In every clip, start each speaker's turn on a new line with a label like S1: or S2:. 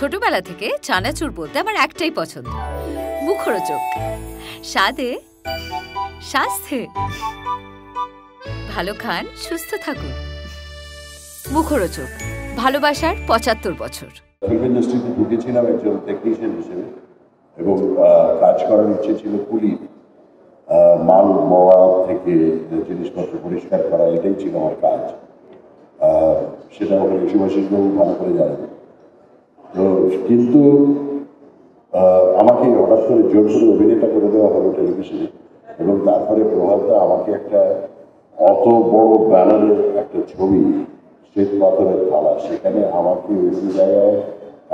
S1: ছোটবেলা থেকে চানাচুর বলতে আমার একটাই পছন্দ, মুখরোচক, স্বাদে স্বাস্থ্যে। ভালো খান, সুস্থ থাকুন। মুখরোচক, ভালোবাসার ৭৫ বছর।
S2: ফিল্ম ইন্ডাস্ট্রিতে ঢুকেছিলাম একজন টেকনিশিয়ান হিসেবে এবং কাজ করার ইচ্ছে ছিল কুলি, মাল মোয়া থেকে জিনিসপত্র পরিষ্কার করা, এটাই ছিল আমার কাজ। সেটা ওখানে সুভাষিসবাবু ভালো করে জানেন। তো কিন্তু আমাকে হঠাৎ করে জোর করে অভিনেতা করে দেওয়া হলো টেলিভিশনে, এবং তারপরে প্রভাতদা আমাকে একটা অত বড় ব্যানারের একটা ছবি, শ্বেত পাথরের থালা, সেখানে আমাকে ওই জায়গায়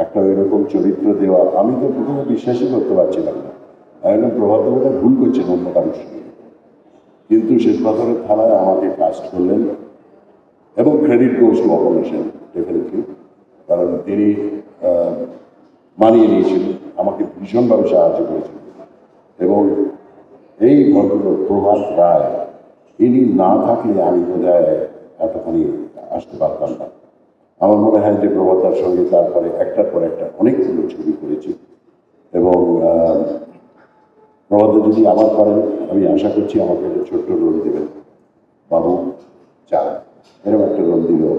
S2: একটা এরকম চরিত্র দেওয়া, আমি তো প্রথমে বিশ্বাসই করতে পারছিলাম না। একদম প্রভাতদা ভুল করছেন অন্য কারোর সঙ্গে, কিন্তু শ্বেত পাথরের থালায় আমাকে কাস্ট করলেন এবং credit goes to Aparna Sen definitely, কারণ তিনি মানিয়ে নিয়েছিলেন, আমাকে ভীষণভাবে সাহায্য করেছিলেন। এবং এই ভদ্রলোক প্রভাত রায়, ইনি না থাকলে আমি বোধহয় এতখানি আসতে পারতাম না। আমার মনে হয় যে প্রভাতার সঙ্গে তারপরে একটার পর একটা অনেকগুলো ছবি করেছি, এবং প্রভাত যদি আমার করেন, আমি আশা করছি আমাকে একটা ছোট্ট রোল দেবেন, বাবু চা, এরকম একটা রোল দিলেও